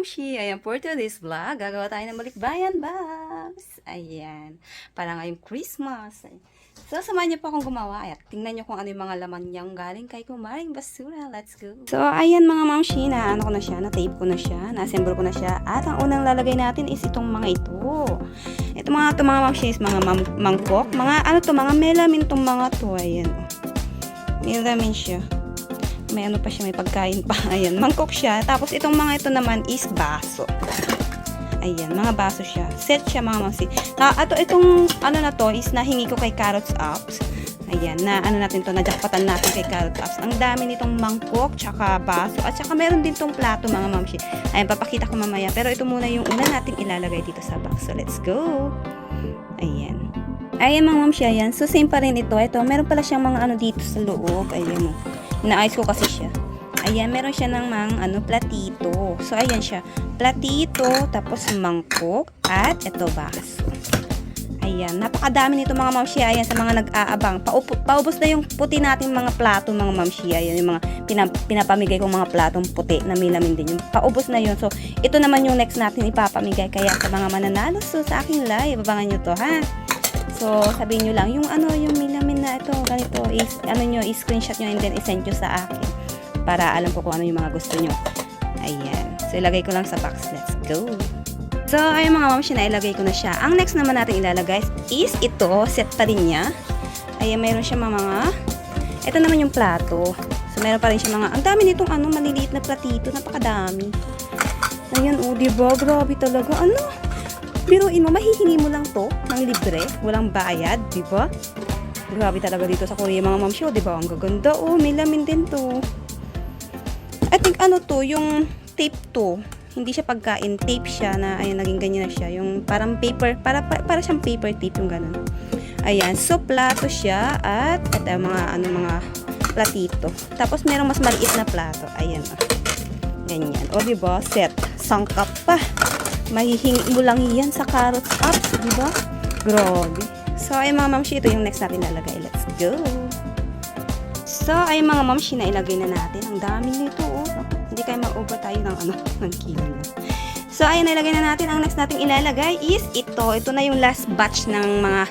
mamshi! Ayan, for today's vlog, gagawa tayo ng balikbayan box. Ayan, para ngayong Christmas. So, samahan niyo po akong gumawa. At tingnan niyo kung ano yung mga laman niyang galing kay Kumaring Basura. Let's go! So, ayan mga mamshi, na ko na siya, na-tape ko na siya, na-assemble ko na siya. At ang unang lalagay natin is itong mga ito. Ito mga mamshi is mga mangkok. Mga mga melamin tong mga to. Ayan, melamin siya. May ano pa siya, may pagkain pa. Ayan, mangkok siya. Tapos itong mga ito naman is baso. Ayan, mga baso siya. Set siya mga mamsi. Itong ano na to is nahingi ko kay Carrots Apps. Ayan, na ano natin to, najakpatan natin kay Carrots Apps. Ang dami nitong mangkok, tsaka baso, at tsaka meron din tong plato mga mamsi. Ayan, papakita ko mamaya. Pero ito muna yung una natin ilalagay dito sa box. So, let's go! Ayan. Ayan mga mamsi, ayan. So, same pa rin ito. Ito, meron pala siyang mga ano dito sa loob. Ayan mo. Inaayos ko kasi siya. Ayan, meron siya ng mga platito. So, ayan siya. Platito, tapos mangkok, at ito baso. Ayan, napakadami nito mga mamshi. Ayan, sa mga nag-aabang. Paubos na yung puti natin mga plato mga mamshi. Ayan, yung mga pinapamigay kong mga platong puti na milamin din yun. Paubos na yun. So, ito naman yung next natin ipapamigay. Kaya sa mga mananalo, so sa aking live, abangan nyo to, ha? So, sabihin nyo lang, yung milamin na ito, ganito, is, i-screenshot nyo and then i-send nyo sa akin. Para alam ko kung ano yung mga gusto nyo. Ayan. So, ilagay ko lang sa box. Let's go. So, ayun mga mamshi, na ilagay ko na siya. Ang next naman natin ilalagay is ito, set pa rin niya. Ayan, mayroon siya mga, ito naman yung plato. So, meron pa rin siya mga, ang dami nitong maliliit na platito, napakadami. Ayan, diba? Grabe talaga. Biruin mo, mahihingi mo lang to ng libre, walang bayad, di ba? Grabe talaga dito sa Korea mga mamshi, di ba? Ang gaganda, may lamin din to. I think to, yung tape to, hindi siya pagkain, tape siya na, ayun, naging ganyan na siya. Yung parang paper, para siyang paper tape, yung ganun. Ayan, so plato siya, at ito, mga platito. Tapos merong mas maliit na plato, ayan, ganyan. Di ba? Set, sangkap pa. Mahihingi mo lang yan sa Carrots Apps, di ba? Grabe. So, ay mga mamshi, ito yung next natin lalagay. Let's go! So, ay mga mamshi, na ilagay na natin. Ang dami nito, Hindi kayo mag-over tayo ng kilo. So, ay nilagay na natin. Ang next natin ilalagay is ito. Ito na yung last batch ng mga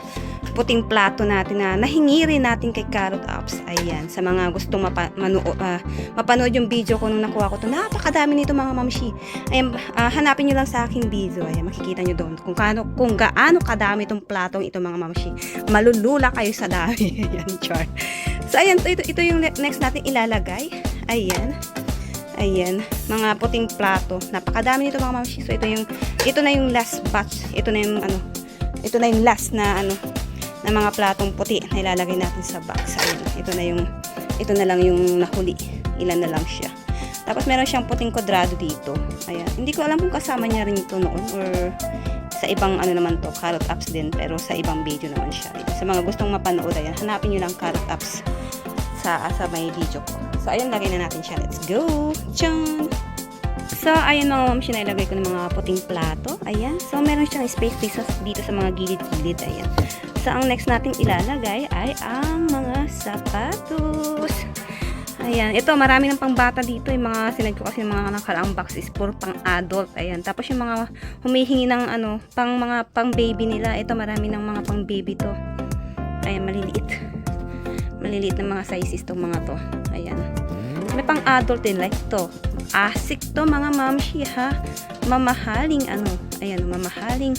puting plato natin na nahingi rin natin kay Carrot Apps. Ayan, sa mga gustong mapanood yung video ko nung nakuha ko to. Napakadami nito mga mamshi. Ayan, hanapin nyo lang sa aking video. Ayan, makikita nyo doon kung gaano kadami itong platong ito mga mamshi. Malulula kayo sa dami. Ayan, char. So, ayan, ito yung next natin ilalagay. Ayan. Ayan, mga puting plato. Napakadami nito mga mamshi. So, ito na yung last batch. Ito na yung last na na mga platong puti na ilalagay natin sa box. Ayan, ito na lang yung nahuli. Ilan na lang siya. Tapos meron siyang puting kwadrado dito. Ayan, hindi ko alam kung kasama niya rin ito noon or sa ibang naman to, Carrot Apps din, pero sa ibang video naman siya. Ayan, sa mga gustong mapanood, ayan, hanapin niyo lang Carrot Apps sa may video ko. So, ayan, lagay na natin siya. Let's go! Tchan! So, ayan mga mamshi, na ilagay ko ng mga puting plato. Ayan. So, meron siyang space dito sa mga gilid-gilid. Ayan. So, ang next nating ilalagay ay ang mga sapatos. Ayan. Ito, marami ng pangbata dito. Yung mga sinad ko kasi mga nakaraang box is for pang-adult. Ayan. Tapos yung mga humihingi ng mga pang-baby nila. Ito, marami ng mga pang-baby to. Ayan, maliliit. Maliliit na mga sizes tong mga to. Ayan. May pang-adult din like to. Asik to mga mamshi, ha. Mamahaling ayan, mamahaling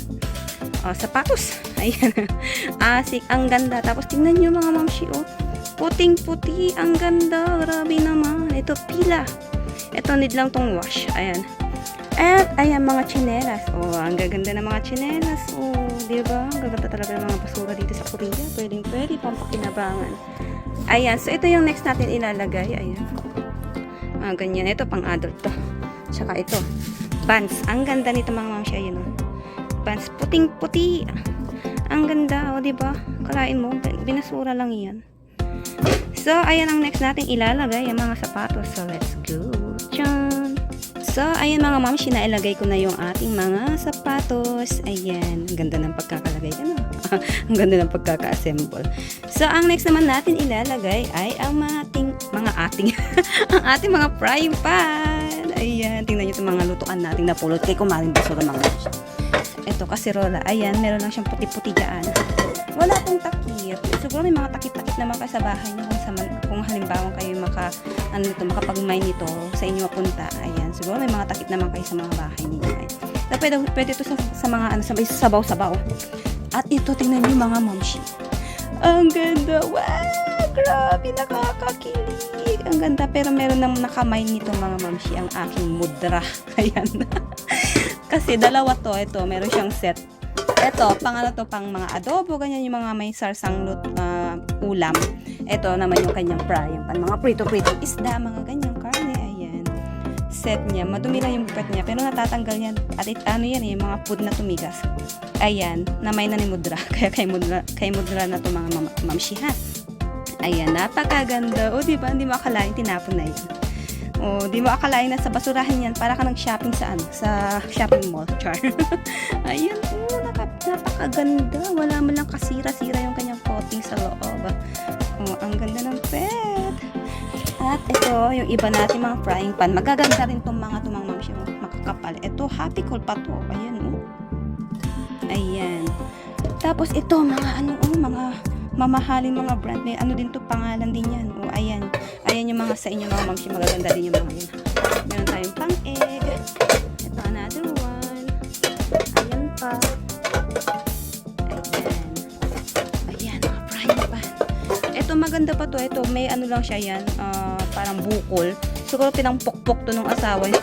sapatos. Ayan. Asik, ang ganda. Tapos tingnan nyo mga mamshi, puting-puti, ang ganda. Grabe naman. Ito pila. Ito need lang tong wash. Ayan. At ayan mga tsinelas. Ang gaganda ng mga tsinelas. Diba? Ang gaganda talaga ng mga basura dito sa Korea. Pwede pampakinabangan. Ayan. So ito yung next natin ilalagay. Ayan. Ganyan. Ito pang adult to. Tsaka ito. Buns. Ang ganda nito mga mamshi. Ayan, buns. Puting-puti. Ang ganda. Diba? Kalain mo. Binasura lang yan. So, ayan ang next natin ilalagay. Yung mga sapatos. So, let's go. Tchan! So, ayan mga mamshi, na ilagay ko na yung ating mga sapatos. Ayan. Ang ganda ng pagkakalagay. Ang ganda ng pagkaka-assemble. So, ang next naman natin ilalagay ay ang ang ating mga frying pan. Ayan, tingnan nyo itong mga lutuan natin na pulot kay Kumaring Basura mga mamshi. Ito, kasirola. Ayan, meron lang siyang puti-puti dyan. Wala pong takip. Siguro may mga takip-takip naman kayo sa bahay niyo kung halimbawa kayo makapag-mine nito sa inyo mapunta. Ayan, siguro may mga takip naman kayo sa mga bahay niyo. Pwede ito sa mga sa sabaw-sabaw. At ito, tingnan niyo mga mamshi. Ang ganda. Wow! Grabe, nakakakilig. Ang ganda. Pero meron nang nakamine nito mga mamshi ang aking mudra. Ayan. Kasi dalawa to. Ito, meron siyang set. Ito, pang mga adobo, ganyan yung mga may sarsang ulam. Ito naman yung kanyang frying pan. Mga prito-prito isda, mga ganyang karne. Ayan. Set niya. Madumi lang yung bukat niya. Pero natatanggal niya. At ano yan eh, mga food na tumigas. Ayan. Namay na ni Mudra. Kaya kay Mudra na to mga mamshi ha. Ayan. Napakaganda. O diba? Hindi mo akalain. Tinapon na yan. O, di mo akalain na sa basurahan yan. Para ka nag-shopping sa shopping mall. Char. Ayan. Napakaganda. Wala mo lang kasira-sira yung kanyang coating sa loob. O, ang ganda ng pet. At ito, yung iba natin mga frying pan. Magaganda rin itong mga mamshi mo. Makakapal. Ito, happy cool pa to. Ayan, o. Ayan. Tapos ito, mga mga mamahaling mga brand. May ano din to, pangalan din yan. O, ayan. Ayan yung mga sa inyo, mga mamshi. Magaganda din yung mga yun. Meron tayong pang-egg. Ito, another one. Ayan pa. Ayan, mga frying pan. Ito, maganda pa to. Ito, may ano lang siya yan. Parang bukol. Siguro pinampokpok to nung asawa niya.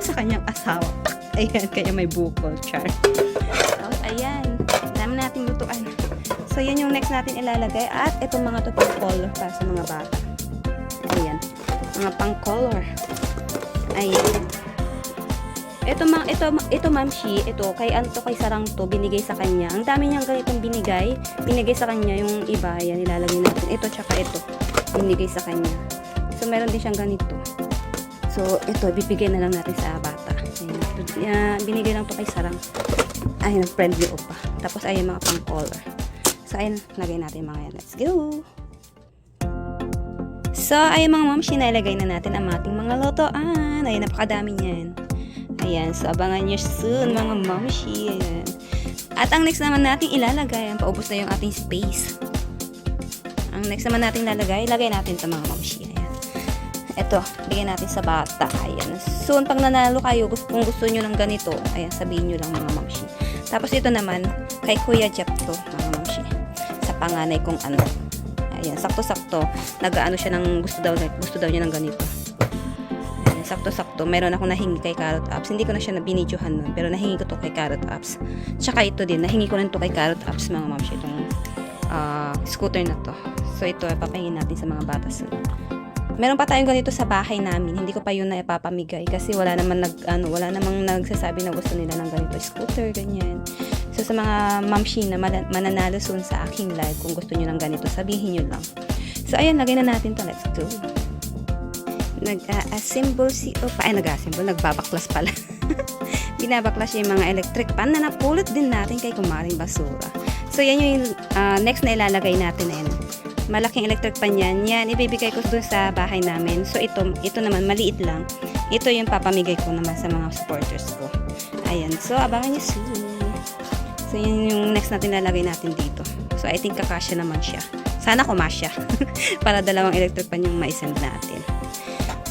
Sa kanyang asawa. Ayan, kaya may bukol. Char. Tapos, ayan. Dami natin lutuan. So, yan yung next natin ilalagay. At itong mga to pang color para sa mga bata. Ayan. Mga pang color. Ayan. Ito mamshi, ito kay Sarang to, binigay sa kanya. Ang dami niyang ganitong binigay sa kanya yung iba, yan nilalagay natin. Ito tsaka ito, binigay sa kanya. So meron din siyang ganito. So ito, bibigay na lang natin sa bata. Ayan. Binigay lang to kay Sarang. Ayun, friendly opa. Tapos ayun mga pang color. So ayun, lagay natin mga yan. Let's go! So ayun mga mamshi, nailagay na natin ang ating mga lutoan. Ayun, napakadami niyan. Ayan, so abangan nyo soon mga mamshi. Ayan. At ang next naman natin ilalagay, paubos na yung ating space. Ang next naman natin ilalagay, lagay natin sa mga mamshi. Ayan. Ito, bigyan natin sa bata. Ayan. Soon, pag nanalo kayo, kung gusto nyo ng ganito, ayan, sabihin nyo lang mga mamshi. Tapos ito naman, kay Kuya Jeff to, mga mamshi. Sa panganay kong anak. Ayan, sakto-sakto. Nag-ano siya ng gusto daw niya ng ganito. Sakto-sakto, meron akong nahingi kay Carrot Apps. Hindi ko na siya nabinidyohan nun, pero nahingi ko to kay Carrot Apps. Tsaka ito din, nahingi ko rin to kay Carrot Apps, mga mamshi, itong scooter na to. So ito, papahingin natin sa mga bata. Meron pa tayong ganito sa bahay namin. Hindi ko pa yun na ipapamigay kasi wala namang nagsasabi na gusto nila ng ganito scooter, ganyan. So sa mga mamshi na mananalo soon sa aking live, kung gusto nyo ng ganito, sabihin nyo lang. So ayan, lagay na natin to. Let's go. Nag-assemble si Opa. Ay, nag-assemble. Nagbabaklas pala. Binabaklas yung mga electric pan na napulot din natin kay Kumaring Basura. So, yan yung next na ilalagay natin. Ayan. Malaking electric pan yan. Yan, ibibigay ko dun sa bahay namin. So, ito naman, maliit lang. Ito yung papamigay ko naman sa mga supporters ko. Ayan. So, abangan nyo soon. So, yan yung next natin ilalagay natin dito. So, I think kakasya naman siya. Sana kumasya. Para dalawang electric pan yung ma-send natin.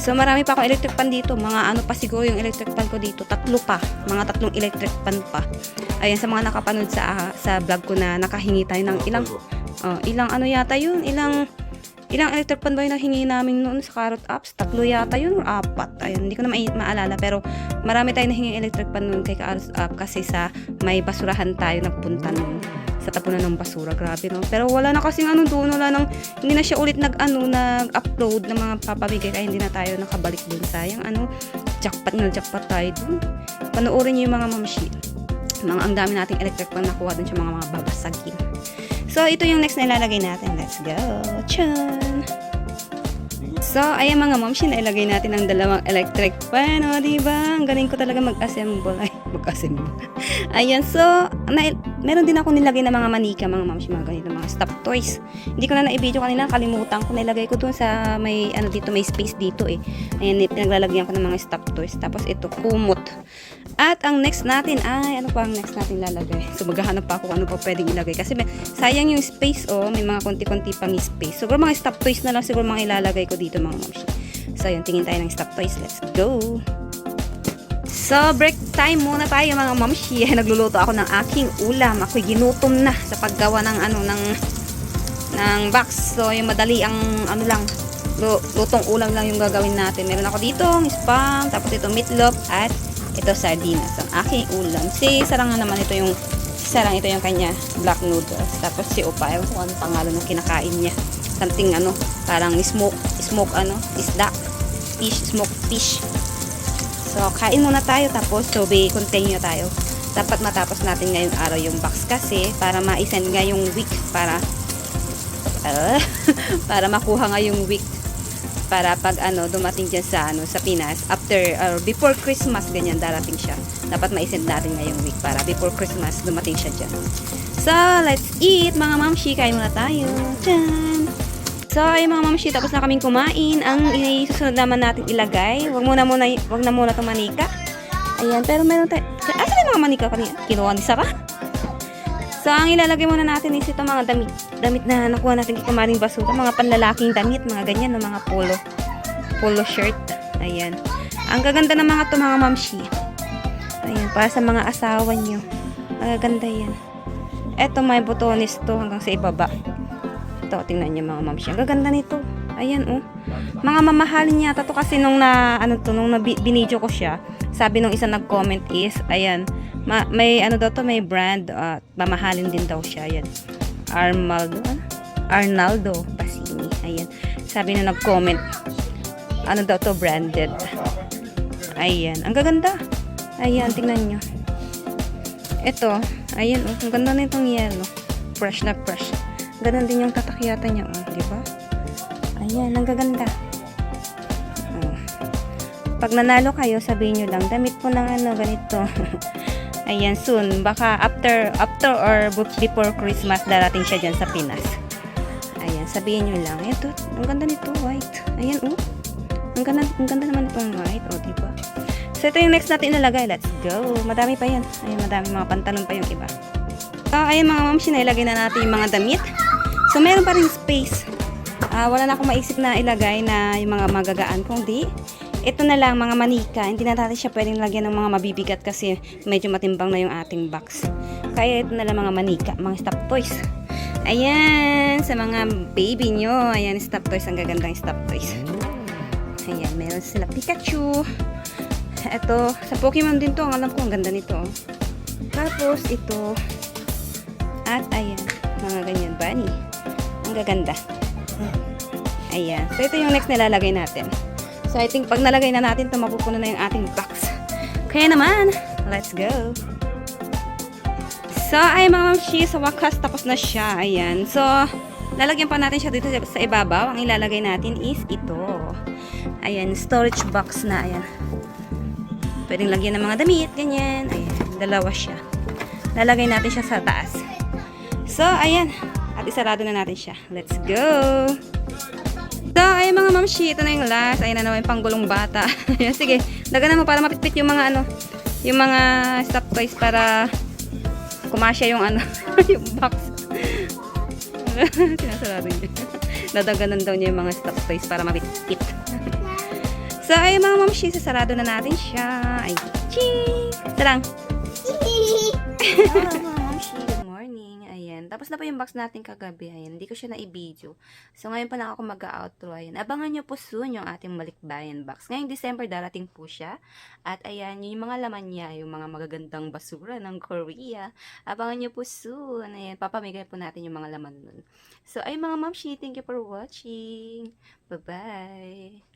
So, marami pa akong electric pan dito. Mga ano pa siguro yung electric pan ko dito. 3 pa. Mga 3 electric pan pa. Ayan, sa mga nakapanood sa vlog ko na nakahingi tayo ng ilang ano yata yun? Ilang electric pan ba yung nahingi namin noon sa Carrot Apps? 3 yata yun or 4. Ayun, hindi ko na maalala. Pero marami tayong nahingi electric pan noon kay Carrot Apps kasi sa may basurahan tayo nagpunta noon. Sa tapunan ng basura, grabe no. Pero wala na kasing ano doon, hindi na siya ulit nag-upload ng mga papamigay kaya hindi na tayo nakabalik doon. Sayang jackpot tayo doon. Panoorin niyo yung mga mamshi. Ang dami nating electric pan nakuha doon sa mga babasagin. So ito yung next na ilalagay natin. Let's go. Chan. So ayan mga mamshi, na ilagay natin ang 2 electric pan, o diba? Ang galing ko talaga mag-assemble. Ayan, so meron din ako nilagay na mga manika, mga mamshi, mga ganito, mga stuffed toys. Hindi ko na na-video kanina, kalimutan ko. Nilagay ko dun sa may, ano dito, may space dito eh. Ayan, naglalagyan ko ng mga stuffed toys. Tapos ito, kumot. At ang next natin ay, ano pa ang next natin lalagay? So, maghahanap pa ako kung ano pa pwedeng ilagay. Kasi sayang yung space, oh. May mga konti-konti pang space. Siguro mga stuffed toys na lang siguro mga ilalagay ko dito, mga mamshi. So, yun, tingin tayo ng stuffed toys. Let's go! So, break time muna tayo mga mamshi. Nagluluto ako ng aking ulam. Ako'y ginutom na sa paggawa ng ng box. So, yung madali ang ano lang, lutong ulam lang yung gagawin natin. Meron ako dito spam, tapos ito meatloaf at ito sardinas. Ang aking ulam. Si Sarang naman ito yung kanya black noodles. Tapos si Opa, ewan ko anong pangalan ng kinakain niya. Something parang smoke isda. Smoked fish. So, kain muna tayo tapos continue tayo. Dapat matapos natin ngayong araw yung box kasi para ma-send nga yung week para para makuha nga yung week para pag dumating dyan sa Pinas after before Christmas ganyan darating siya. Dapat ma-send natin ngayong week para before Christmas dumating siya dyan. So, let's eat mga mamshi. Kain muna tayo. Tjan! So, ay mga mamshi, tapos na kaming kumain. Ang isusunod naman natin ilagay, wag na muna itong manika. Ayan, pero meron tayo. Asan yung mga manika kanina? Kinuha ni Sarah. So, ang ilalagay muna natin is ito mga damit. Damit na nakuha natin kay Kumaring Basura. Mga panlalaking damit, mga ganyan, no, mga polo shirt. Ayan. Ang gaganda ng mga to mga mamshi. Ayan, para sa mga asawa nyo. Ang gaganda yan. Eto, may botones to hanggang sa ibaba. Ito, tingnan niyo mga mamshi. Ang gaganda nito. Ayan, oh. Mga mamahalin yata to kasi nung binidyo ko siya, sabi nung isang nag-comment is, ayan, may may brand, mamahalin din daw siya. Ayan. Arnaldo Pasini. Ayan. Sabi nung nag-comment, branded. Ayan. Ang gaganda. Ayan, tingnan niyo. Ito, ayan, oh. Ang ganda nitong yellow. Fresh na fresh. Ganon din yung tatakyata niya, oh, di ba? Ayan, ang gaganda. Oh. Pag nanalo kayo, sabihin nyo lang, damit po ng ganito. Ayan, soon. Baka after or before Christmas, darating siya dyan sa Pinas. Ayan, sabihin nyo lang. Ito, ang ganda nito, white. Ayan, oh. Ang ganda naman itong white, oh, di ba? So, ito yung next natin ilalagay. Let's go. Madami pa yan. Ayan, madami mga pantalon pa yung iba. So, ayan mga mamshi, nailagay na natin yung mga damit. So, meron pa rin space. Wala na akong maisip na ilagay na yung mga magagaan. Kundi, ito na lang, mga manika. Hindi na natin siya pwedeng lagyan ng mga mabibigat kasi medyo matimbang na yung ating box. Kaya ito na lang mga manika, mga stuffed toys. Ayan, sa mga baby nyo. Ayan, stuffed toys. Ang gagandang stuffed toys. Ayan, meron sila Pikachu. Ito, sa Pokemon din to. Ang alam ko, ang ganda nito. Tapos, ito. At, ayan, mga ganyan, bunny. Ang gaganda. Ayan. So, ito yung next na lalagay natin. So, I think pag nalagay na natin ito, mapupuno na yung ating box. Kaya naman, let's go. So, ay mga mamshi, sa wakas, tapos na siya. Ayan. So, lalagyan pa natin siya dito sa ibabaw. Ang ilalagay natin is ito. Ayan, storage box na. Ayan. Pwedeng lagyan ng mga damit, ganyan. Ayan, dalawa siya. Lalagay natin siya sa taas. So, ayan. At isarado na natin siya. Let's go! So, ay mga mamshi, ito na yung last. Ayan na naman yung panggulong bata. Sige, lagyan mo para mapitpit yung mga yung mga stuffed toys para kumasya yung yung box. Sinasarado niya. Nadaganan daw niya yung mga stuffed toys para mapitpit. So, ay mga mamshi, sasarado na natin siya. Ay, ching! Ito lang. Hello mga mamshi, good morning. Ayan, tapos na po yung box natin kagabi. Ayan, hindi ko siya na-i-video. So, ngayon pa lang ako mag-outro. Ayan, abangan nyo po soon yung ating Balikbayan box. Ngayong December, darating po siya. At ayan, yung mga laman niya, yung mga magagandang basura ng Korea. Abangan nyo po soon. Ayan, papamigay po natin yung mga laman nun. So, ay mga mamshi, thank you for watching. Bye-bye!